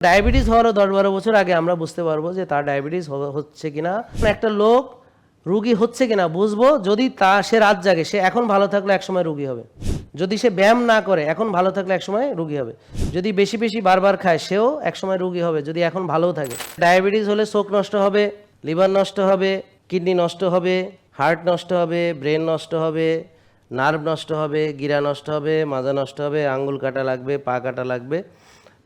Diabetes হওয়ারও ১০-১২ বছর আগে আমরা বুঝতে পারবো যে তার ডায়াবেটিস হচ্ছে কিনা। একটা লোক রুগী হচ্ছে কিনা বুঝবো যদি সে রাত জাগে, সে এখন ভালো থাকলে একসময় রুগী হবে। যদি সে ব্যায়াম না করে এখন ভালো থাকলে একসময় রুগী হবে। যদি বেশি বেশি বারবার খায় সেও একসময় রুগী হবে যদি এখন ভালোও থাকে। ডায়াবেটিস হলে চোখ নষ্ট হবে, লিভার নষ্ট হবে, কিডনি নষ্ট হবে, হার্ট নষ্ট হবে, ব্রেন নষ্ট হবে, নার্ভ নষ্ট হবে, গিরা নষ্ট হবে, মাজা নষ্ট হবে, আঙ্গুল কাটা লাগবে, পা কাটা লাগবে।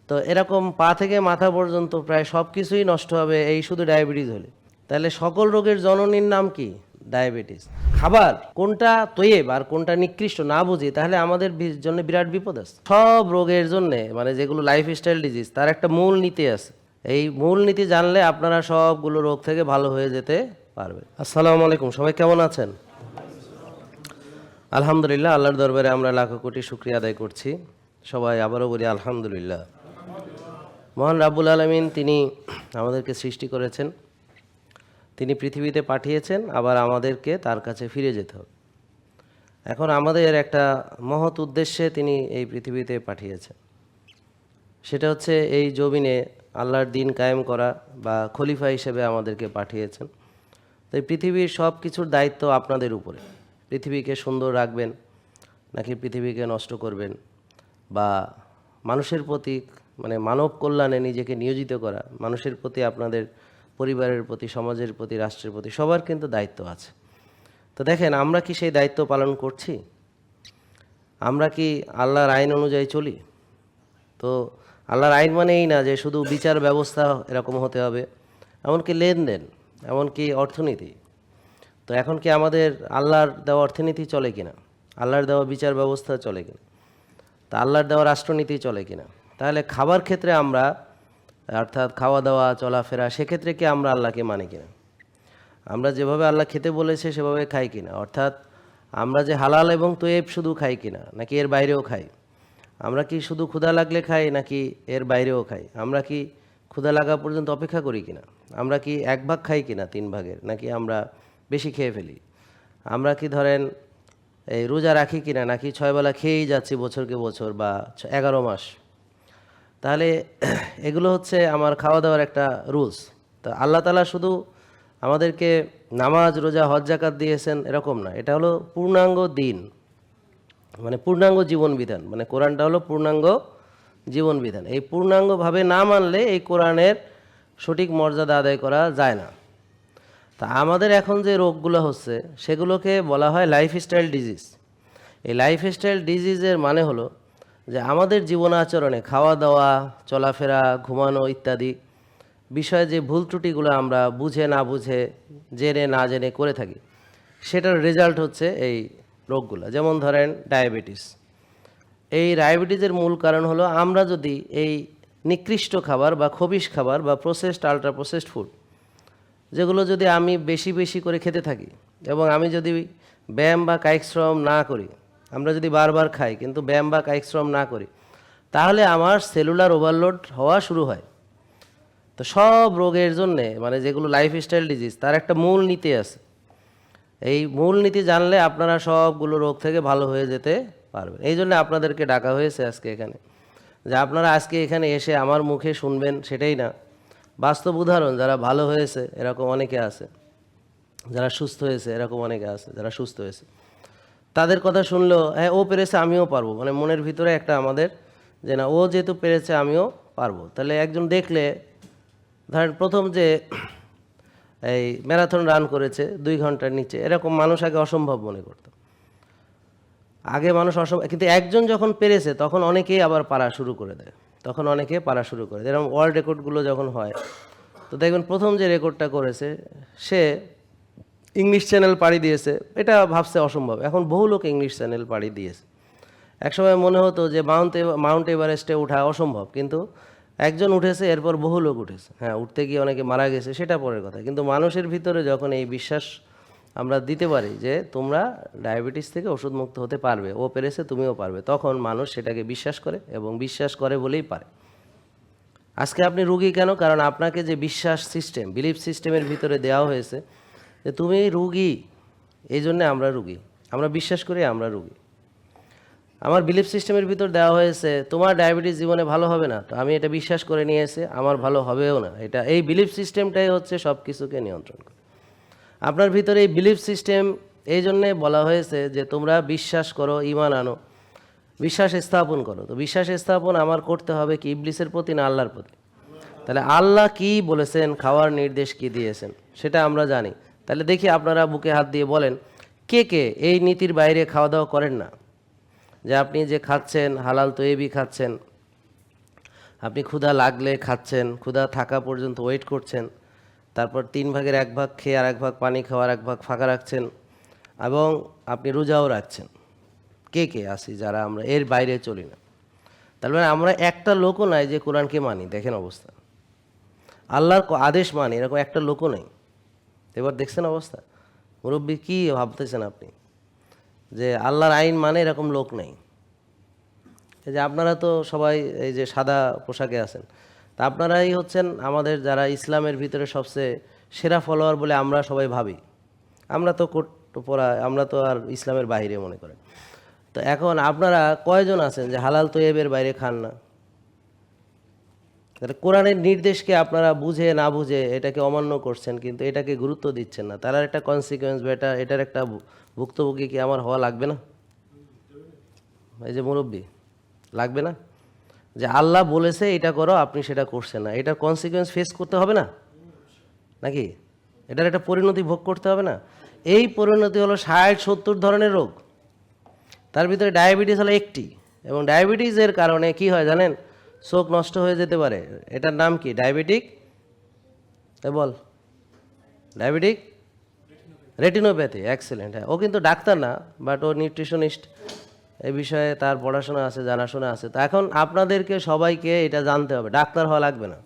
তো এরকম পা থেকে মাথা পর্যন্ত প্রায় সব কিছুই নষ্ট হবে এই শুধু ডায়াবেটিস হলে। তাহলে সকল রোগের জননীর নাম কি? ডায়াবেটিস। খাবার কোনটা তৈব আর কোনটা নিকৃষ্ট না বুঝি তাহলে আমাদের জন্য বিরাট বিপদ আছে। সব রোগের জন্য মানে যেগুলো লাইফস্টাইল ডিজিজ তার একটা মূল নীতি আছে। এই মূল নীতি জানলে আপনারা সবগুলো রোগ থেকে ভালো হয়ে যেতে পারবেন। আসসালামু আলাইকুম, সবাই কেমন আছেন? আলহামদুলিল্লাহ, আল্লাহর দরবারে আমরা লাখো কোটি শুকরিয়া আদায় করছি। সবাই আবারও বলি আলহামদুলিল্লাহ। মহান রাব্বুল আলামিন তিনি আমাদেরকে সৃষ্টি করেছেন, তিনি পৃথিবীতে পাঠিয়েছেন, আবার আমাদেরকে তার কাছে ফিরে যেতে হবে। এখন আমাদের একটা মহৎ উদ্দেশ্যে তিনি এই পৃথিবীতে পাঠিয়েছেন, সেটা হচ্ছে এই জমিনে আল্লাহর দ্বীন কায়েম করা বা খলিফা হিসেবে আমাদেরকে পাঠিয়েছেন। তো এই পৃথিবীর সব কিছুর দায়িত্ব আপনাদের উপরে। পৃথিবীকে সুন্দর রাখবেন নাকি পৃথিবীকে নষ্ট করবেন, বা মানুষের প্রতি মানে মানব কল্যাণে নিজেকে নিয়োজিত করা, মানুষের প্রতি, আপনাদের পরিবারের প্রতি, সমাজের প্রতি, রাষ্ট্রের প্রতি সবার কিন্তু দায়িত্ব আছে। তো দেখেন আমরা কি সেই দায়িত্ব পালন করছি? আমরা কি আল্লাহর আইন অনুযায়ী চলি? তো আল্লাহর আইন মানে এই না যে শুধু বিচার ব্যবস্থা এরকম হতে হবে, এমনকি লেনদেন, এমনকি অর্থনীতি। তো এখন কি আমাদের আল্লাহর দেওয়া অর্থনীতি চলে কিনা, আল্লাহর দেওয়া বিচার ব্যবস্থা চলে কিনা, তা আল্লাহর দেওয়া রাষ্ট্রনীতি চলে কিনা? তাহলে খাবার ক্ষেত্রে আমরা, অর্থাৎ খাওয়া দাওয়া চলাফেরা, সেক্ষেত্রে কি আমরা আল্লাহকে মানি কিনা? আমরা যেভাবে আল্লাহ খেতে বলেছে সেভাবে খাই কিনা? অর্থাৎ আমরা যে হালাল এবং তৈব শুধু খাই কিনা নাকি এর বাইরেও খাই? আমরা কি শুধু ক্ষুধা লাগলে খাই নাকি এর বাইরেও খাই? আমরা কি ক্ষুধা লাগা পর্যন্ত অপেক্ষা করি কিনা? আমরা কি 1 ভাগ খাই কিনা 3 ভাগের, নাকি আমরা বেশি খেয়ে ফেলি? আমরা কি ধরেন এই রোজা রাখি কিনা নাকি 6 বেলা খেয়েই যাচ্ছি বছরকে বছর বা 11 মাস? তাহলে এগুলো হচ্ছে আমার খাওয়া দাওয়ার একটা রুলস। তো আল্লাহ তাআলা শুধু আমাদেরকে নামাজ, রোজা, হজ, যাকাত দিয়েছেন এরকম না, এটা হলো পূর্ণাঙ্গ দিন, মানে পূর্ণাঙ্গ জীবন বিধান। মানে কোরআনটা হলো পূর্ণাঙ্গ জীবন বিধান। এই পূর্ণাঙ্গভাবে না মানলে এই কোরআনের সঠিক মর্যাদা আদায় করা যায় না। তা আমাদের এখন যে রোগগুলো হচ্ছে সেগুলোকে বলা হয় লাইফস্টাইল ডিজিজ। এই লাইফস্টাইল ডিজিজের মানে হলো যে আমাদের জীবন আচরণে, খাওয়া দাওয়া, চলাফেরা, ঘুমানো ইত্যাদি বিষয়ে যে ভুল ত্রুটিগুলো আমরা বুঝে না বুঝে, জেনে না জেনে করে থাকি, সেটার রেজাল্ট হচ্ছে এই রোগগুলো। যেমন ধরেন ডায়াবেটিস। এই ডায়াবেটিসের মূল কারণ হলো আমরা যদি এই নিকৃষ্ট খাবার বা খবিশ খাবার বা প্রসেসড, আলট্রা প্রসেসড ফুড, যেগুলো যদি আমি বেশি বেশি করে খেতে থাকি এবং আমি যদি ব্যায়াম বা কায়িক শ্রম না করি, আমরা যদি বারবার খাই কিন্তু ব্যায়াম বা কায়িক শ্রম না করি, তাহলে আমার সেলুলার ওভারলোড হওয়া শুরু হয়। তো সব রোগের জন্যে মানে যেগুলো লাইফস্টাইল ডিজিজ তার একটা মূল নীতি আছে। এই মূল নীতি জানলে আপনারা সবগুলো রোগ থেকে ভালো হয়ে যেতে পারবেন। এই জন্য আপনাদেরকে ডাকা হয়েছে আজকে এখানে, যে আপনারা আজকে এখানে এসে আমার মুখে শুনবেন সেটাই না, বাস্তব উদাহরণ যারা ভালো হয়েছে এরকম অনেকে আছে, যারা সুস্থ হয়েছে এরকম অনেকে আছে, যারা সুস্থ হয়েছে তাদের কথা শুনলেও হ্যাঁ ও পেরেছে আমিও পারবো, মানে মনের ভিতরে একটা আমাদের যে না ও যেহেতু পেরেছে আমিও পারবো। তাহলে একজন দেখলে ধরেন প্রথম যে এই ম্যারাথন রান করেছে 2 ঘন্টার নিচে, এরকম মানুষ আগে অসম্ভব মনে করত, আগে মানুষ অসম্ভব, কিন্তু একজন যখন পেরেছে তখন অনেকেই আবার পারা শুরু করে দেয়, তখন অনেকে পারা শুরু করে। যেরকম ওয়ার্ল্ড রেকর্ডগুলো যখন হয়, তো দেখবেন প্রথম যে রেকর্ডটা করেছে সে ইংলিশ চ্যানেল পাড়ি দিয়েছে, এটা ভাবছে অসম্ভব, এখন বহু লোক ইংলিশ চ্যানেল পাড়ি দিয়েছে। একসময় মনে হতো যে মাউন্ট এভারেস্টে ওঠা অসম্ভব, কিন্তু একজন উঠেছে, এরপর বহু লোক উঠেছে। হ্যাঁ, উঠতে গিয়ে অনেকে মারা গেছে, সেটা পরের কথা, কিন্তু মানুষের ভিতরে যখন এই বিশ্বাস আমরা দিতে পারি যে তোমরা ডায়াবেটিস থেকে ওষুধমুক্ত হতে পারবে, ও পেরেছে তুমিও পারবে, তখন মানুষ সেটাকে বিশ্বাস করে, এবং বিশ্বাস করে বলেই পারে। আজকে আপনি রুগী কেন? কারণ আপনাকে যে বিশ্বাস সিস্টেম, বিলিফ সিস্টেমের ভিতরে দেওয়া হয়েছে যে তুমি রুগী, এই জন্যে আমরা রুগী, আমরা বিশ্বাস করি আমরা রুগী। আমার বিলিফ সিস্টেমের ভিতর দেওয়া হয়েছে তোমার ডায়াবেটিস জীবনে ভালো হবে না, তো আমি এটা বিশ্বাস করে নিয়ে এসে আমার ভালো হবেও না। এটা এই বিলিফ সিস্টেমটাই হচ্ছে সব কিছুকে নিয়ন্ত্রণ করে। আপনার ভিতরে এই বিলিফ সিস্টেম এই জন্যে বলা হয়েছে যে তোমরা বিশ্বাস করো, ঈমান আনো, বিশ্বাস স্থাপন করো। তো বিশ্বাস স্থাপন আমার করতে হবে কি, ইবলিসের প্রতি না আল্লাহর প্রতি? তাহলে আল্লাহ কি বলেছেন, খাওয়ার নির্দেশ কি দিয়েছেন সেটা আমরা জানি। তাহলে দেখি আপনারা বুকে হাত দিয়ে বলেন কে কে এই নীতির বাইরে খাওয়া দাওয়া করেন না, যে আপনি যে খাচ্ছেন হালাল তৈবি খাচ্ছেন, আপনি ক্ষুধা লাগলে খাচ্ছেন, ক্ষুধা থাকা পর্যন্ত ওয়েট করছেন, তারপর 3 ভাগের 1 ভাগ খেয়ে আর 1 ভাগ পানি খাওয়ার 1 ভাগ ফাঁকা রাখছেন, এবং আপনি রোজাও রাখছেন। কে কে আসি যারা আমরা এর বাইরে চলি না? তার মানে আমরা একটা লোকও নাই যে কোরআনকে মানি। দেখেন অবস্থা, আল্লাহর আদেশ মানি এরকম একটা লোকও নেই। এবার দেখছেন অবস্থা, মুরব্বী কী ভাবতেছেন আপনি যে আল্লাহর আইন মানে এরকম লোক নেই? এই যে আপনারা তো সবাই এই যে সাদা পোশাকে আছেন, তা আপনারাই হচ্ছেন আমাদের যারা ইসলামের ভিতরে সবচেয়ে সেরা ফলোয়ার বলে আমরা সবাই ভাবি। আমরা তো কোট পরা, আমরা তো আর ইসলামের বাইরে মনে করেন। তো এখন আপনারা কয়জন আছেন যে হালাল তৈবের বাইরে খান না? তাহলে কোরআনের নির্দেশকে আপনারা বুঝে না বুঝে এটাকে অমান্য করছেন, কিন্তু এটাকে গুরুত্ব দিচ্ছেন না। তার একটা কনসিকুয়েন্স বা এটার একটা ভুক্তভোগী কি আমার হওয়া লাগবে না? এই যে মুরব্বী, লাগবে না? যে আল্লাহ বলেছে এটা করো, আপনি সেটা করছেন না, এটার কনসিকুয়েন্স ফেস করতে হবে না নাকি? এটার একটা পরিণতি ভোগ করতে হবে না? এই পরিণতি হলো 60-70 ধরনের রোগ, তার ভিতরে ডায়াবেটিস হলো একটি। এবং ডায়াবেটিসের কারণে কি হয় জানেন? চোখ নষ্ট হয়ে যেতে পারে। এটার নাম কি? ডায়াবেটিক বল, ডায়াবেটিক রেটিনোপ্যাথি। এক্সেলেন্ট। হ্যাঁ, ও কিন্তু ডাক্তার না, বাট ও নিউট্রিশনিস্ট, এই বিষয়ে তার পড়াশোনা আছে, জানাশোনা আছে। তো এখন আপনাদেরকে সবাইকে এটা জানতে হবে, ডাক্তার হওয়া লাগবে না।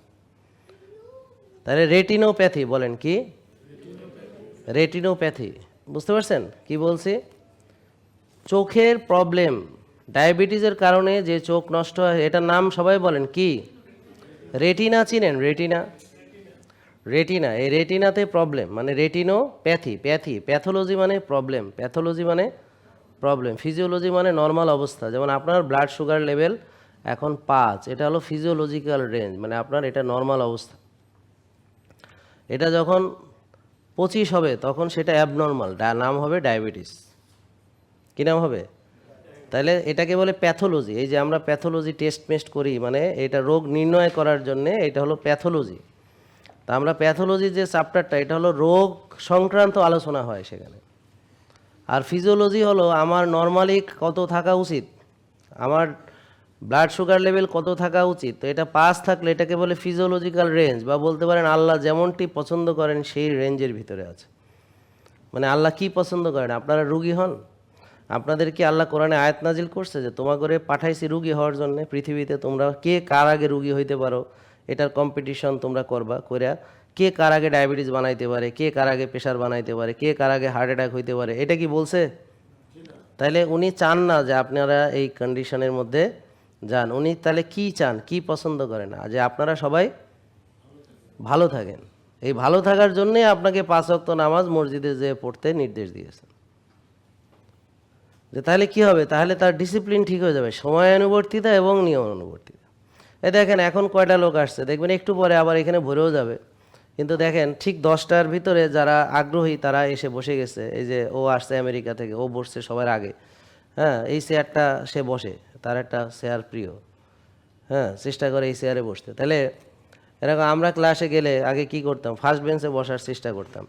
তাহলে রেটিনোপ্যাথি বলেন কি? রেটিনোপ্যাথি, বুঝতে পারছেন কি বলছি? চোখের প্রবলেম, ডায়াবেটিসের কারণে যে চোখ নষ্ট হয়, এটার নাম সবাই বলেন কি? রেটিনা। চিনেন রেটিনা? রেটিনা, এই রেটিনাতে প্রবলেম মানে রেটিনোপ্যাথি। প্যাথোলজি মানে প্রবলেম, প্যাথোলজি মানে প্রবলেম, ফিজিওলজি মানে নর্মাল অবস্থা। যেমন আপনার ব্লাড সুগার লেভেল এখন 5, এটা হলো ফিজিওলজিক্যাল রেঞ্জ, মানে আপনার এটা নর্মাল অবস্থা। এটা যখন 25 হবে তখন সেটা অ্যাবনর্মাল, নাম হবে ডায়াবেটিস। কী নাম হবে? তাহলে এটাকে বলে প্যাথোলজি। এই যে আমরা প্যাথোলজি টেস্ট করি, মানে এটা রোগ নির্ণয় করার জন্যে, এটা হলো প্যাথোলজি। তা আমরা প্যাথোলজি যে চ্যাপ্টারটা, এটা হলো রোগ সংক্রান্ত আলোচনা হয় সেখানে। আর ফিজিওলজি হলো আমার নর্মালি কত থাকা উচিত, আমার ব্লাড সুগার লেভেল কত থাকা উচিত। তো এটা 5 থাকলে এটাকে বলে ফিজিওলজিক্যাল রেঞ্জ, বা বলতে পারেন আল্লাহ যেমনটি পছন্দ করেন সেই রেঞ্জের ভিতরে আছে। মানে আল্লাহ কি পছন্দ করেন? আপনারা রুগী হন? আপনাদের কি আল্লাহ কোরআনে আয়াত নাজিল করছে যে তোমার করে পাঠাইছি রুগী হওয়ার জন্য পৃথিবীতে? তোমরা কে কার আগে রুগী হইতে পারো এটার কম্পিটিশন তোমরা করবা, কইরা কে কার আগে ডায়াবেটিস বানাইতে পারে, কে কার আগে প্রেশার বানাইতে পারে, কে কার আগে হার্ট অ্যাটাক হইতে পারে, এটা কি বলছে? তাহলে উনি চান না যে আপনারা এই কন্ডিশনের মধ্যে যান। উনি তাহলে কি চান, কি পছন্দ করেন? যে আপনারা সবাই ভালো থাকেন। এই ভালো থাকার জন্যই আপনাকে 5 ওয়াক্ত নামাজ মসজিদে যেয়ে পড়তে নির্দেশ দিয়েছেন। যে তাহলে কি হবে? তাহলে তার ডিসিপ্লিন ঠিক হয়ে যাবে, সময়ানুবর্তিতা এবং নিয়মানুবর্তিতা। এই দেখেন এখন কয়টা লোক আসছে, দেখবেন একটু পরে আবার এখানে ভরেও যাবে। কিন্তু দেখেন ঠিক 10টার ভিতরে যারা আগ্রহী তারা এসে বসে গেছে। এই যে ও আসছে আমেরিকা থেকে, ও বসছে সবার আগে। হ্যাঁ, এই চেয়ারটা সে বসে, তার একটা চেয়ার প্রিয়। হ্যাঁ, চেষ্টা করে এই চেয়ারে বসতে। তাহলে এরকম আমরা ক্লাসে গেলে আগে কি করতাম? ফার্স্ট বেঞ্চে বসার চেষ্টা করতাম।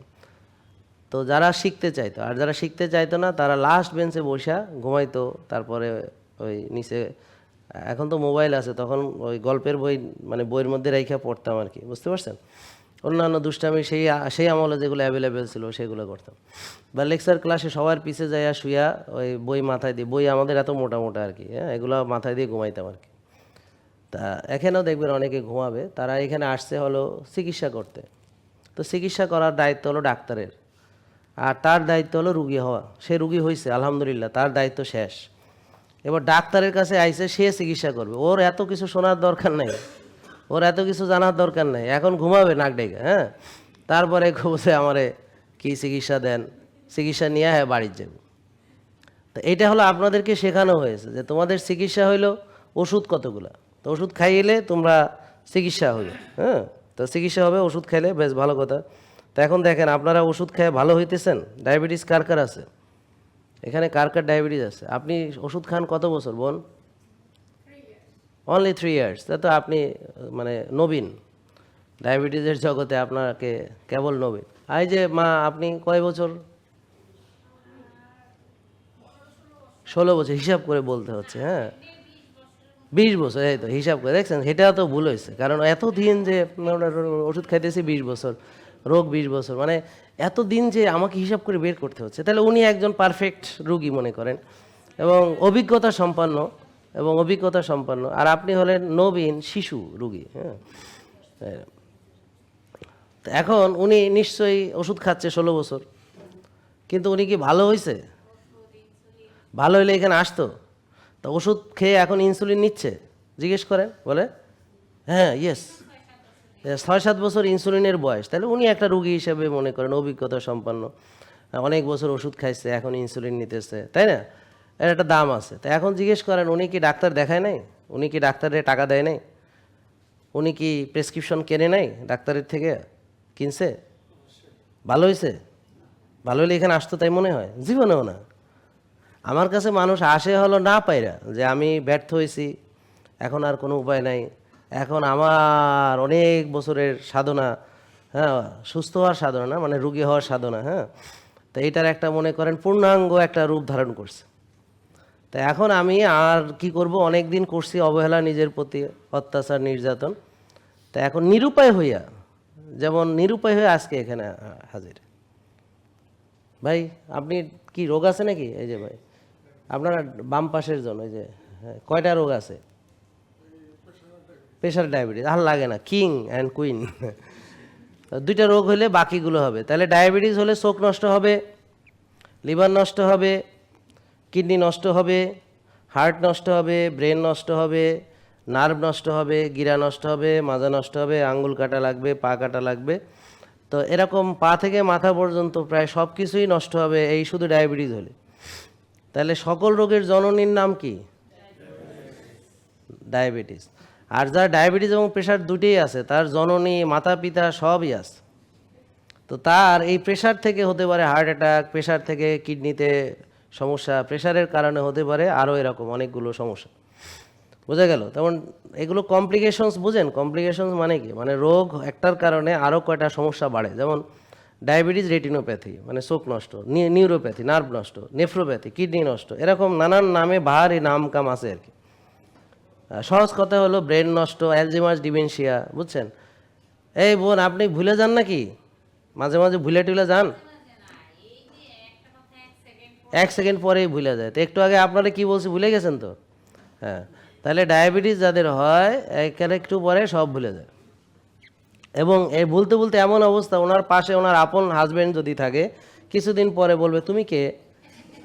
তো যারা শিখতে চাইতো, আর যারা শিখতে চাইতো না তারা লাস্ট বেঞ্চে বসা ঘুমাইতো। তারপরে ওই নিচে, এখন তো মোবাইল আছে, তখন ওই গল্পের বই মানে বইয়ের মধ্যে রেখে পড়তাম আর কি, বুঝতে পারছেন? অন্যান্য দুষ্টামি সেই আমলে যেগুলো অ্যাভেলেবেল ছিল সেগুলো করতাম। বা লেকচার ক্লাসে সবার পিছে যাইয়া শুয়া ওই বই মাথায় দিয়ে, বই আমাদের এত মোটা মোটা আর কি, হ্যাঁ, এগুলো মাথায় দিয়ে ঘুমাইতাম আর কি। তা এখানেও দেখবেন অনেকে ঘুমাবে, তারা এখানে আসছে হলো চিকিৎসা করতে। তো চিকিৎসা করার দায়িত্ব হলো ডাক্তারের, আর তার দায়িত্ব হলো রুগী হওয়া। সে রুগী হয়েছে আলহামদুলিল্লাহ, তার দায়িত্ব শেষ। এবার ডাক্তারের কাছে আইসে, সে চিকিৎসা করবে। ওর এত কিছু শোনার দরকার নেই, ওর এত কিছু জানার দরকার নেই। এখন ঘুমাবে নাক ডেকে, হ্যাঁ, তারপরে বলছে আমারে কি চিকিৎসা দেন, চিকিৎসা নিয়ে হ্যাঁ বাড়ির যাবে। তো এটা হলো আপনাদেরকে শেখানো হয়েছে যে তোমাদের চিকিৎসা হইলো ওষুধ কতগুলা, তো ওষুধ খাইলে তোমরা চিকিৎসা হইলো, হ্যাঁ, তো চিকিৎসা হবে ওষুধ খাইলে, বেশ ভালো কথা। তো এখন দেখেন আপনারা ওষুধ খেয়ে ভালো হইতেছেন। ডায়াবেটিস কার কার আছে এখানে, কার কার ডায়াবেটিস আছে? আপনি ওষুধ খান কত বছর বোন? Only 3 years. তা তো আপনি মানে নবীন ডায়াবেটিসের জগতে, আপনাকে কেবল নবীন। এই যে মা, আপনি কয় বছর? 16 বছর, হিসাব করে বলতে হচ্ছে। হ্যাঁ, 20 বছর, এই তো হিসাব করে দেখছেন, সেটা তো ভুল হয়েছে। কারণ এতদিন যে ওষুধ খাইতেছি 20 বছর, রোগ 20 বছর, মানে এতদিন যে আমাকে হিসাব করে বের করতে হচ্ছে। তাহলে উনি একজন পারফেক্ট রুগী মনে করেন, এবং অভিজ্ঞতা সম্পন্ন, আর আপনি হলেন নবীন শিশু রুগী। হ্যাঁ, তো এখন উনি নিশ্চয়ই ওষুধ খাচ্ছে 16 বছর, কিন্তু উনি কি ভালো হয়েছে? ভালো হইলে এখানে আসতো? তো ওষুধ খেয়ে এখন ইনসুলিন নিচ্ছে, জিজ্ঞেস করেন, বলে হ্যাঁ ইয়েস, 6-7 বছর ইনসুলিনের বয়স। তাহলে উনি একটা রুগী হিসেবে মনে করেন অভিজ্ঞতা সম্পন্ন, অনেক বছর ওষুধ খাইছে, এখন ইনসুলিন নিতেছে, তাই না? এর একটা দাম আছে। তো এখন জিজ্ঞেস করেন, উনি কি ডাক্তার দেখায় নাই? উনি কি ডাক্তারের টাকা দেয় নাই? উনি কি প্রেসক্রিপশন কেনে নাই ডাক্তারের থেকে? কিনছে? ভালো হয়েছে? ভালো হলে এখানে আসতো তাই মনে হয়? জীবনেও না। আমার কাছে মানুষ আসে হলো না পাইরা, যে আমি ব্যর্থ হয়েছি, এখন আর কোনো উপায় নাই, এখন আমার অনেক বছরের সাধনা, হ্যাঁ, সুস্থ হওয়ার সাধনা না, মানে রুগী হওয়ার সাধনা, হ্যাঁ, তো এইটার একটা মনে করেন পূর্ণাঙ্গ একটা রূপ ধারণ করছে। তো এখন আমি আর কি করব, অনেক দিন করছি অবহেলা, নিজের প্রতি অত্যাচার, নির্যাতন। তো এখন নিরুপায় হইয়া, যেমন নিরুপায় হয়ে আজকে এখানে হাজির। ভাই আপনি কি রোগ আছে নাকি? এই যে ভাই আপনার বাম পাশের জন, ওই যে কয়টা রোগ আছে? প্রেশার, ডায়াবেটিস, আর লাগে না, কিং অ্যান্ড কুইন। 2টা রোগ হলে বাকিগুলো হবে। তাহলে ডায়াবেটিস হলে চোখ নষ্ট হবে, লিভার নষ্ট হবে, কিডনি নষ্ট হবে, হার্ট নষ্ট হবে, ব্রেন নষ্ট হবে, নার্ভ নষ্ট হবে, গিরা নষ্ট হবে, মাজা নষ্ট হবে, আঙ্গুল কাটা লাগবে, পা কাটা লাগবে। তো এরকম পা থেকে মাথা পর্যন্ত প্রায় সব কিছুই নষ্ট হবে এই শুধু ডায়াবেটিস হলে। তাহলে সকল রোগের জননীর নাম কি? ডায়াবেটিস। আর যার ডায়াবেটিস এবং প্রেশার দুটোই আছে, তার জননী, মাতা পিতা সবই আছে। তো তার এই প্রেশার থেকে হতে পারে হার্ট অ্যাটাক, প্রেশার থেকে কিডনিতে সমস্যা, প্রেশারের কারণে হতে পারে আরও এরকম অনেকগুলো সমস্যা। বোঝা গেল? তেমন এগুলো কমপ্লিকেশনস, বুঝেন? কমপ্লিকেশনস মানে কি? মানে রোগ একটার কারণে আরও কয়টা সমস্যা বাড়ে। যেমন ডায়াবেটিস রেটিনোপ্যাথি, মানে চোখ নষ্ট, নিউরোপ্যাথি, নার্ভ নষ্ট, নেফ্রোপ্যাথি, কিডনি নষ্ট, এরকম নানান নামে ভারী নাম কাম আছে আর কি। সহজ কথা হলো ব্রেন নষ্ট, অ্যালজিমার্স, ডিমেনশিয়া, বুঝছেন? এই বোন, আপনি ভুলে যান নাকি? মাঝে মাঝে ভুলে টুলে যান? 1 সেকেন্ড পরেই ভুলে যায়। তো একটু আগে আপনারা কি বলছি ভুলে গেছেন তো? হ্যাঁ, তাহলে ডায়াবেটিস যাদের হয় একটু পরে সব ভুলে যায়। এবং এই ভুলতে ভুলতে এমন অবস্থা, ওনার পাশে ওনার আপন হাজব্যান্ড যদি থাকে, কিছুদিন পরে বলবে তুমি কে,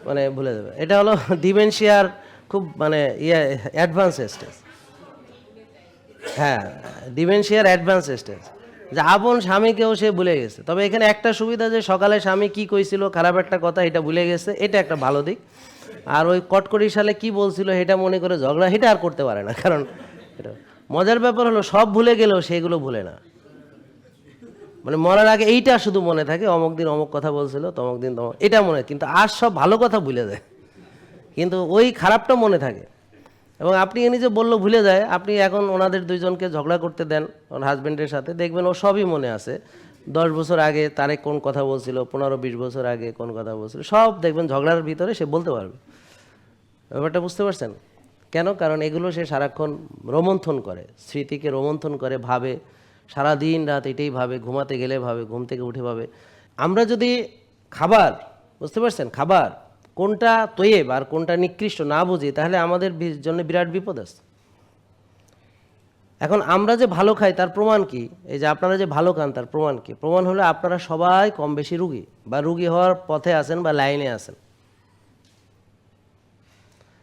মানে ভুলে যাবে। এটা হলো ডিমেনশিয়ার খুব মানে অ্যাডভান্স স্টেজ। হ্যাঁ, ডিমেনশিয়ার অ্যাডভান্স স্টেজ, যে আপন স্বামীকেও সে ভুলে গেছে। তবে এখানে একটা সুবিধা, যে সকালে স্বামী কি কইছিল খারাপ একটা কথা, এটা ভুলে গেছে, এটা একটা ভালো দিক। আর ওই কটকটি সালে কি বলছিল এটা মনে করে ঝগড়া, এটা আর করতে পারে না। কারণ এটা মজার ব্যাপার হলো, সব ভুলে গেলেও সেগুলো ভুলে না। মানে মরার আগে এইটা শুধু মনে থাকে, অমুক দিন অমুক কথা বলছিল, তমুক দিন তমুক, এটা মনে, কিন্তু আর সব ভালো কথা ভুলে যায়, কিন্তু ওই খারাপটা মনে থাকে। এবং আপনি নিজে বললো ভুলে যায়, আপনি এখন ওনাদের দুইজনকে ঝগড়া করতে দেন ওর হাজব্যান্ডের সাথে, দেখবেন ও সবই মনে আছে। 10 বছর আগে তারে কোন কথা বলছিল, 15-20 বছর আগে কোন কথা বলছিল, সব দেখবেন ঝগড়ার ভিতরে সে বলতে পারবে। ব্যাপারটা বুঝতে পারছেন? কেন? কারণ এগুলো সে সারাক্ষণ রোমন্থন করে, স্মৃতিকে রোমন্থন করে, ভাবে, সারা দিন রাত এটাই ভাবে, ঘুমাতে গেলে ভাবে, ঘুম থেকে উঠে ভাবে। আমরা যদি খাবার, বুঝতে পারছেন, খাবার কোনটা তৈব আর কোনটা নিকৃষ্ট না বুঝি, তাহলে আমাদের জন্য বিরাট বিপদ আছে। এখন আমরা যে ভালো খাই তার প্রমাণ কি? এই যে আপনারা যে ভালো খান তার প্রমাণ কি? প্রমাণ হলো আপনারা সবাই কম বেশি রুগী, বা রুগী হওয়ার পথে আছেন, বা লাইনে আছেন।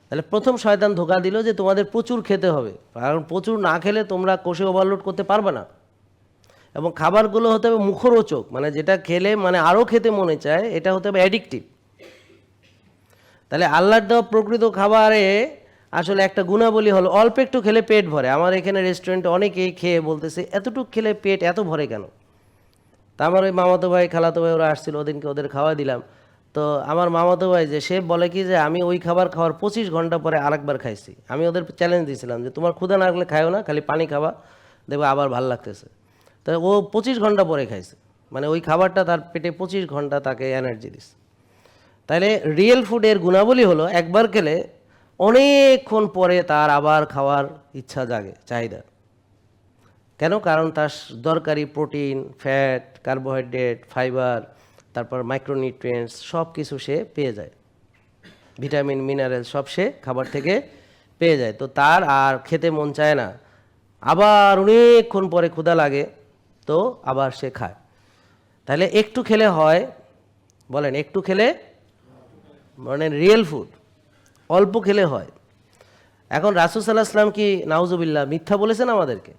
তাহলে প্রথম শয়তান ধোঁকা দিল যে তোমাদের প্রচুর খেতে হবে, কারণ প্রচুর না খেলে তোমরা কোষে ওভারলোড করতে পারবে না। এবং খাবারগুলো হতে হবে মুখরোচক, মানে যেটা খেলে মানে আরও খেতে মনে চায়, এটা হতে হবে অ্যাডিকটিভ। তাহলে আল্লাহর দেওয়া প্রকৃত খাবারে আসলে একটা গুণাবলী হলো অল্প একটু খেলে পেট ভরে। আমার এখানে রেস্টুরেন্টে অনেকেই খেয়ে বলতেছে এতটুকু খেলে পেট এত ভরে কেন? তা আমার ওই মামাতো ভাই খালাতো ভাই ওরা আসছিল, ওদিনকে ওদের খাওয়া দিলাম। তো আমার মামাতো ভাই যে সে বলে কি যে আমি ওই খাবার খাওয়ার 25 ঘন্টা পরে আরেকবার খাইছি। আমি ওদের চ্যালেঞ্জ দিয়েছিলাম যে তোমার ক্ষুধা না লাগলে খাইও না, খালি পানি খাবা, দেখবে আবার ভাল লাগতেছে। তো ও 25 ঘন্টা পরে খাইছে, মানে ওই খাবারটা তার পেটে 25 ঘন্টা তাকে এনার্জি দিছে। তাইলে রিয়েল ফুডের গুণাবলী হলো একবার খেলে অনেকক্ষণ পরে তার আবার খাওয়ার ইচ্ছা জাগে, চাহিদা। কেন? কারণ তার দরকারি প্রোটিন, ফ্যাট, কার্বোহাইড্রেট, ফাইবার, তারপর মাইক্রোনিউট্রিয়েন্টস সব কিছু সে পেয়ে যায়, ভিটামিন মিনারেল সব সে খাবার থেকে পেয়ে যায়। তো তার আর খেতে মন চায় না, আবার অনেকক্ষণ পরে ক্ষুধা লাগে, তো আবার সে খায়। তাহলে একটু খেলে হয়, বলেন একটু খেলে, মানে রিয়েল ফুড অল্প খেলে হয়। এখন রাসূল সাল্লাল্লাহু আলাইহি ওয়াসাল্লাম কি নাউজুবিল্লাহ মিথ্যা বলেছেন আমাদেরকে?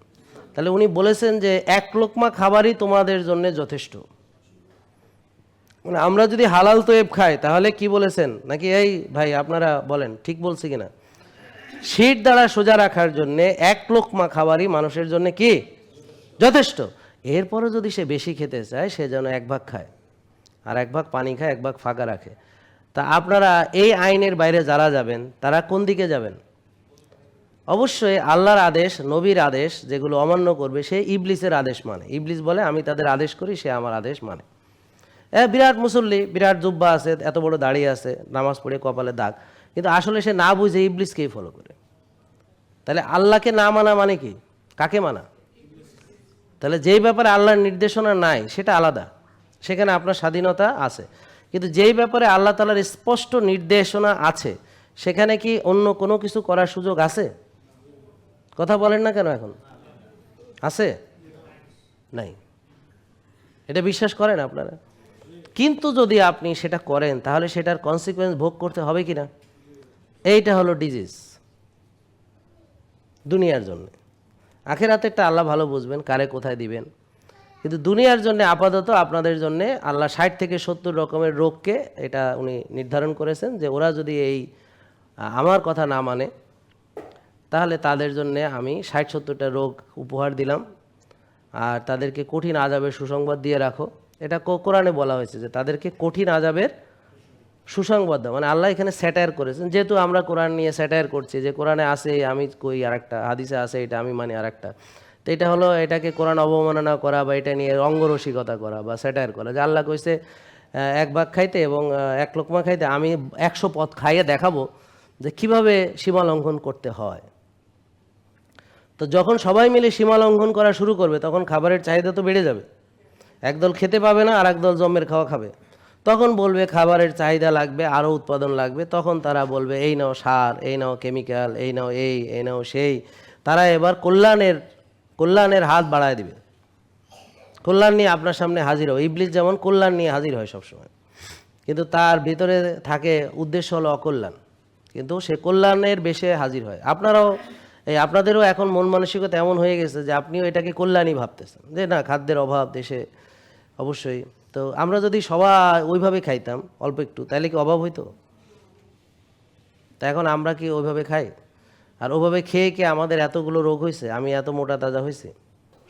তাহলে উনি বলেছেন যে এক লোকমা খাবারই তোমাদের জন্য যথেষ্ট। মানে আমরা যদি হালাল তৈব খাই তাহলে কি বলেছেন? নাকি এই ভাই আপনারা বলেন ঠিক বলছি কিনা? শীত দ্বারা সোজা রাখার জন্য এক লোকমা খাবারই মানুষের জন্য কি যথেষ্ট। এরপরও যদি সে বেশি খেতে চায় সে যেন 1 ভাগ খায়, আর 1 ভাগ পানি খায়, 1 ভাগ ফাঁকা রাখে। তা আপনারা এই আইনের বাইরে যারা যাবেন তারা কোন দিকে যাবেন? অবশ্যই আল্লাহর আদেশ, নবীর আদেশ যেগুলো অমান্য করবে সে ইবলিসের আদেশ মানে। ইবলিস বলে আমি তাদের আদেশ করি, সে আমার আদেশ মানে। বিরাট মুসল্লি, বিরাট জুব্বা আছে, এত বড় দাড়ি আছে, নামাজ পড়ে কপালে দাগ, কিন্তু আসলে সে না বুঝে ইবলিসকেই ফলো করে। তাহলে আল্লাহকে না মানা মানে কি? কাকে মানা? তাহলে যেই ব্যাপারে আল্লাহর নির্দেশনা নাই সেটা আলাদা, সেখানে আপনার স্বাধীনতা আছে। কিন্তু যেই ব্যাপারে আল্লাহ তাআলার স্পষ্ট নির্দেশনা আছে সেখানে কি অন্য কোনো কিছু করার সুযোগ আছে? কথা বলেন না কেন এখন? আছে? নাই। এটা বিশ্বাস করেন আপনারা? কিন্তু যদি আপনি সেটা করেন তাহলে সেটার কনসিকুয়েন্স ভোগ করতে হবে কিনা? এইটা হলো ডিজিজ দুনিয়ার জন্য। আখিরাতেরটা আল্লাহ ভালো বুঝবেন কারে কোথায় দিবেন, কিন্তু দুনিয়ার জন্য আপাতত আপনাদের জন্য আল্লাহ 60 থেকে 70 রকমের রোগকে এটা উনি নির্ধারণ করেছেন যে ওরা যদি এই আমার কথা না মানে তাহলে তাদের জন্য আমি 60-70টা রোগ উপহার দিলাম, আর তাদেরকে কঠিন আযাবের সুসংবাদ দিয়ে রাখো। এটা কোরআনে বলা হয়েছে যে তাদেরকে কঠিন আযাবের সুসংবাদ দাও। মানে আল্লাহ এখানে স্যাটায়ার করেছেন, যেহেতু আমরা কোরআন নিয়ে স্যাটায়ার করছি যে কোরআনে আছে আমি কই আরেকটা, হাদিসে আছে এটা আমি মানি আরেকটা। তো এটা হলো এটাকে কোরআন অবমাননা করা বা এটা নিয়ে অঙ্গরসিকতা করা বা স্যাটায়ার করা, যে আল্লাহ কইছে 1 ভাগ খাইতে এবং 1 লোকমা খাইতে, আমি 100 পথ খাইয়ে দেখাবো যে কিভাবে সীমা লঙ্ঘন করতে হয়। তো যখন সবাই মিলে সীমা লঙ্ঘন করা শুরু করবে তখন খাবারের চাহিদা তো বেড়ে যাবে। একদল খেতে পাবে না আর একদল জমের খাওয়া খাবে, তখন বলবে খাবারের চাহিদা লাগবে, আরও উৎপাদন লাগবে। তখন তারা বলবে এই নাও সার, এই নাও কেমিক্যাল, এই নাও এই নাও সেই। তারা এবার কল্যাণের হাত বাড়ায় দিবে, কল্যাণ নিয়ে আপনার সামনে হাজির হবে। ইবলিস যেমন কল্যাণ নিয়ে হাজির হয় সবসময়, কিন্তু তার ভিতরে থাকে উদ্দেশ্য হলো অকল্যাণ, কিন্তু সে কল্যাণের বেশে হাজির হয়। আপনাদেরও এখন মন মানসিকতা এমন হয়ে গেছে যে আপনিও এটাকে কল্যাণই ভাবতেছেন, যে না খাদ্যের অভাব দেশে অবশ্যই। তো আমরা যদি সবাই ওইভাবে খাইতাম অল্প একটু, তাহলে কি অভাব হইতো? তা এখন আমরা কি ওইভাবে খাই? আর ওইভাবে খেয়ে কি আমাদের এতগুলো রোগ হয়েছে? আমি এত মোটা তাজা হয়েছি?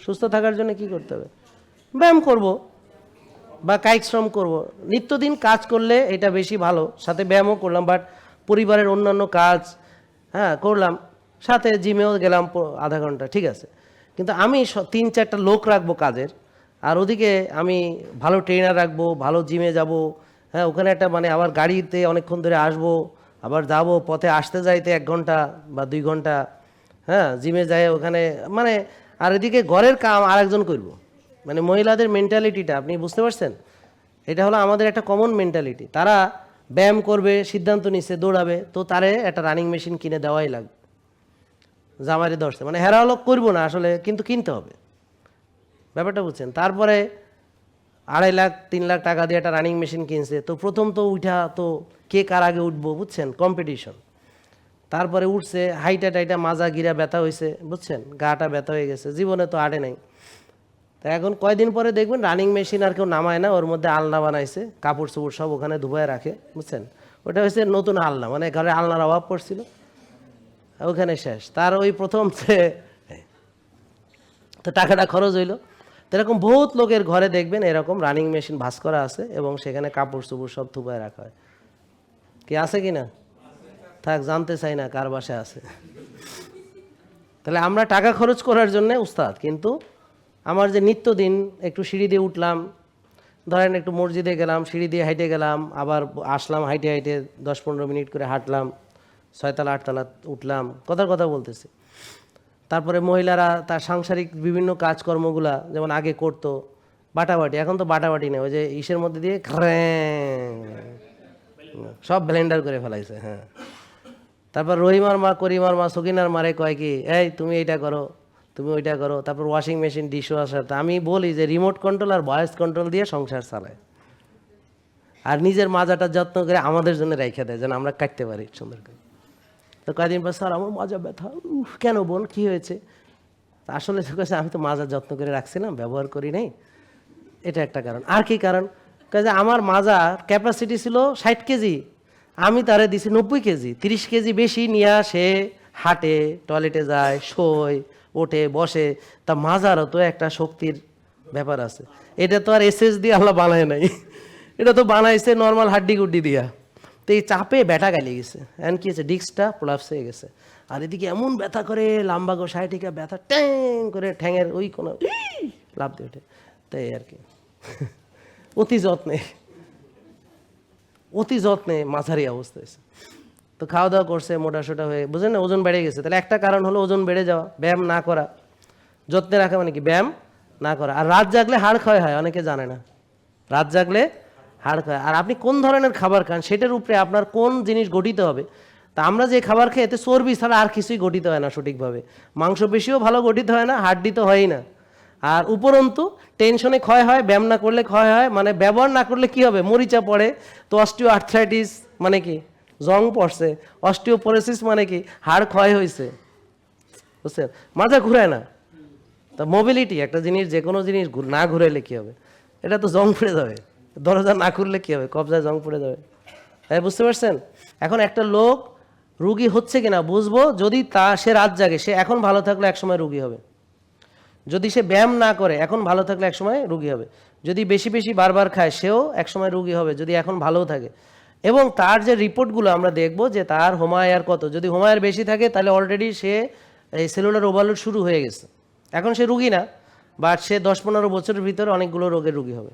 সুস্থ থাকার জন্য কি করতে হবে? ব্যায়াম করব বা কায়িক শ্রম করব, নিত্যদিন কাজ করলে এটা বেশি ভালো। সাথে ব্যায়ামও করলাম, বাট পরিবারের অন্যান্য কাজ করলাম, সাথে জিমেও গেলাম আধা ঘন্টা, ঠিক আছে। কিন্তু আমি 3-4টা লোক রাখবো কাজের, আর ওদিকে আমি ভালো ট্রেনার রাখবো, ভালো জিমে যাব, ওখানে একটা মানে আবার গাড়িতে অনেকক্ষণ ধরে আসবো, আবার যাব, পথে আসতে যাইতে 1 ঘন্টা বা 2 ঘন্টা, জিমে যায় ওখানে, মানে আর এদিকে ঘরের কাম আরেকজন করব। মানে মহিলাদের মেন্টালিটিটা আপনি বুঝতে পারছেন? এটা হলো আমাদের একটা কমন মেন্টালিটি। তারা ব্যায়াম করবে, সিদ্ধান্ত নিচ্ছে দৌড়াবে, তো তারে একটা রানিং মেশিন কিনে দেওয়াই লাগবে। জামারি ধরছে মানে হেরা হলো করবো না আসলে, কিন্তু কিনতে হবে, ব্যাপারটা বুঝছেন। তারপরে 2.5 লাখ 3 লাখ টাকা দিয়ে একটা রানিং মেশিন কিনছে, তো প্রথম তো উঠা তো কে কার আগে উঠবো, বুঝছেন, কম্পিটিশন। তারপরে উঠছে, হাইটা মাজা গিরা ব্যথা হয়েছে, বুঝছেন, গাটা ব্যথা হয়ে গেছে, জীবনে তো আটে নাই। তা এখন কয়দিন পরে দেখবেন রানিং মেশিন আর কেউ নামায় না, ওর মধ্যে আলনা বানাইছে, কাপড় চোপড় সব ওখানে ধুবায় রাখে, বুঝছেন, ওটা হচ্ছে নতুন আলনা, মানে ঘরে আলনার অভাব পড়ছিল, ওখানে শেষ। তার ওই প্রথম তো টাকাটা খরচ হইলো। তো এরকম বহুত লোকের ঘরে দেখবেন এরকম রানিং মেশিন ভাঁজ করা আছে এবং সেখানে কাপড় চোপড় সব থুপায় রাখা হয়। কি আছে কি না? থাক, জানতে চাই না কার বাসায় আছে। তাহলে আমরা টাকা খরচ করার জন্য উস্তাদ, কিন্তু আমার যে নিত্যদিন একটু সিঁড়ি দিয়ে উঠলাম, ধরেন একটু মসজিদে গেলাম, সিঁড়ি দিয়ে হাইটে গেলাম, আবার আসলাম হাইটে হাইটে 10-15 মিনিট করে হাঁটলাম, 6তলা 8তলা উঠলাম, কথার কথা বলতেছি। তারপরে মহিলারা তার সাংসারিক বিভিন্ন কাজকর্মগুলা যেমন আগে করতো, বাটাবাটি, এখন তো বাটাবাটি নেই, ওই যে ইসের মধ্যে দিয়ে সব ব্লেন্ডার করে ফেলাইছে। হ্যাঁ, তারপর রহিমার মা, করিমার মা, সকিনার মারে কয় কি, এই তুমি এইটা করো, তুমি ওইটা করো। তারপর ওয়াশিং মেশিন, ডিশ ওয়াশার। আমি বলি যে রিমোট কন্ট্রোল আর ভয়েস কন্ট্রোল দিয়ে সংসার চালায়, আর নিজের মাজাটা যত্ন করে আমাদের জন্য রেখে দেয় যেন আমরা কাটতে পারি সুন্দর করে। তো কয়েকদিন পর, স্যার আমার মাজা ব্যথা। কেন বোন, কী হয়েছে? আসলে আমি তো মাজার যত্ন করে রাখছিলাম, ব্যবহার করি নাই, এটা একটা কারণ। আর কি কারণ? কাজে আমার মাজার ক্যাপাসিটি ছিল 60 কেজি, আমি তারে দিছি 90 কেজি। 30 কেজি বেশি নিয়ে আসে, হাঁটে, টয়লেটে যায়, শোয়, ওঠে, বসে। তা মাজারও তো একটা শক্তির ব্যাপার আছে। এটা তো আর এসএস দিয়ে আল্লাহ বানায় নাই, এটা তো বানাইছে নর্মাল হাড্ডি গুড্ডি দিয়া। তো এই চাপে ব্যথা গালিয়ে গেছে, এখন কি হয়েছে, ডিস্কটা প্রলাপস হয়ে গেছে। আর এদিকে এমন ব্যথা করে, লাম্বা গো 60 ব্যথা, ট্যাং করে ঠ্যাঙের ওই কোনো লাভ দিয়ে ওঠে। তাই আর কি অতি যত্নে মাঝারি অবস্থা হয়েছে। তো খাওয়া দাওয়া করছে, মোটাসোটা হয়ে, বুঝলেন না, ওজন বেড়ে গেছে। তাহলে একটা কারণ হলো ওজন বেড়ে যাওয়া, ব্যায়াম না করা। যত্নে রাখা মানে কি, ব্যায়াম না করা। আর রাত জাগলে হাড় ক্ষয় হয়, অনেকে জানে না, রাত জাগলে হাড় ক্ষয়। আর আপনি কোন ধরনের খাবার খান সেটার উপরে আপনার কোন জিনিস গঠিত হবে। তা আমরা যে খাবার খাই এতে চর্বি ছাড়া আর কিছুই গঠিত হয় না সঠিকভাবে, মাংসপেশিও ভালো গঠিত হয় না, হাড্ডি তো হয়ই না। আর উপরন্তু টেনশনে ক্ষয় হয়, ব্যায়াম না করলে ক্ষয় হয়, মানে ব্যবহার না করলে কি হবে, মরিচা পড়ে। তো অস্টিও আর্থ্রাইটিস মানে কি, জং পড়ছে। অস্টিওপোরোসিস মানে কি, হাড় ক্ষয় হয়েছে, বুঝছেন, মাজা ঘুরায় না। তা মোবিলিটি একটা জিনিস, যে কোনো জিনিস না ঘুরাইলে কী হবে, এটা তো জং পড়ে যাবে। দরজা না খুললে কী হবে, কবজায় জং পড়ে যাবে। তাই বুঝতে পারছেন? এখন একটা লোক রুগী হচ্ছে কিনা বুঝবো যদি সে রাত জাগে, সে এখন ভালো থাকলে একসময় রুগী হবে। যদি সে ব্যায়াম না করে, এখন ভালো থাকলে একসময় রুগী হবে। যদি বেশি বেশি বারবার খায়, সেও একসময় রুগী হবে যদি এখন ভালোও থাকে। এবং তার যে রিপোর্টগুলো আমরা দেখব যে তার হোমায়ার কত, যদি হোমায়ার বেশি থাকে তাহলে অলরেডি সে এই সেলুলার ওভারলোড শুরু হয়ে গেছে, এখন সে রুগী না, বাট সে 10-15 বছরের ভিতরে অনেকগুলো রোগের রুগী হবে।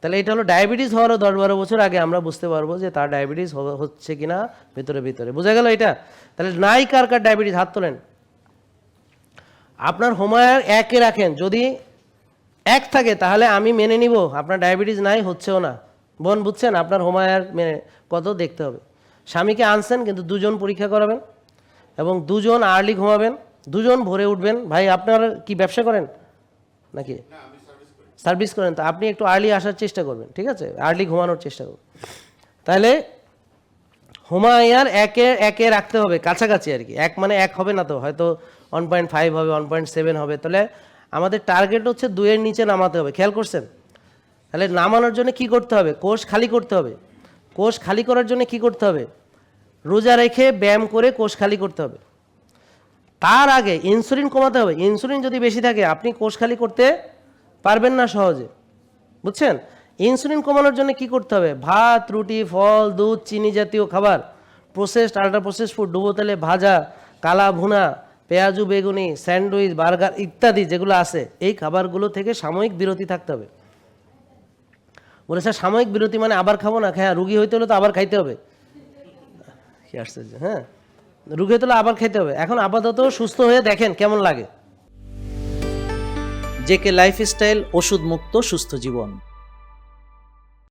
তাহলে এটা হলো ডায়াবেটিস হওয়ারও 10-12 বছর আগে আমরা বুঝতে পারবো যে তার ডায়াবেটিস হচ্ছে কিনা ভিতরে ভিতরে, বোঝা গেল এটা? তাহলে নাই কার কার ডায়াবেটিস, হাত তোলেন। আপনার হোমায়ার 1-এ রাখেন, যদি 1 থাকে তাহলে আমি মেনে নিব আপনার ডায়াবেটিস নাই, হচ্ছেও না। বোন বুঝছেন, আপনার হোমায়ার কত দেখতে হবে। স্বামীকে আনছেন কিন্তু 2 জন পরীক্ষা করাবেন এবং 2 জন আর্লি ঘুমাবেন, 2 জন ভোরে উঠবেন। ভাই আপনার কি ব্যবসা করেন নাকি সার্ভিস করেন? তো আপনি একটু আর্লি আসার চেষ্টা করবেন, ঠিক আছে, আর্লি ঘুমানোর চেষ্টা করবেন। তাহলে হোমায়ার 1-এ রাখতে হবে, কাছাকাছি আর কি। 1 মানে 1 হবে না তো, হয়তো 1.5 হবে, 1.7 হবে। তাহলে আমাদের টার্গেট হচ্ছে 2-এর নিচে নামাতে হবে, খেয়াল করছেন? তাহলে নামানোর জন্য কি করতে হবে, কোষ খালি করতে হবে। কোষ খালি করার জন্য কি করতে হবে, রোজা রেখে ব্যায়াম করে কোষ খালি করতে হবে। তার আগে ইনসুলিন কমাতে হবে। ইনসুলিন যদি বেশি থাকে আপনি কোষ খালি করতে পারবেন না সহজে, বুঝছেন? ইনসুলিন কমানোর জন্য কি করতে হবে, ভাত, রুটি, ফল, দুধ, চিনি জাতীয় খাবার, প্রসেসড, আল্ট্রা প্রসেসড ফুড, ডুবো তেলে ভাজা, কালা ভুনা, পেঁয়াজু, বেগুনি, স্যান্ডউইচ, বার্গার ইত্যাদি যেগুলো আছে, এই খাবারগুলো থেকে সাময়িক বিরতি থাকতে হবে। বলে স্যার সাময়িক বিরতি মানে আবার খাবো না? হ্যাঁ, রুগী হইতে হলে তো আবার খাইতে হবে। কি আশ্চর্য! হ্যাঁ, রুগী হইতে হলে আবার খাইতে হবে। এখন আপাতত সুস্থ হয়ে দেখেন কেমন লাগে। জেকে লাইফস্টাইল, ওষুধ মুক্ত সুস্থ জীবন।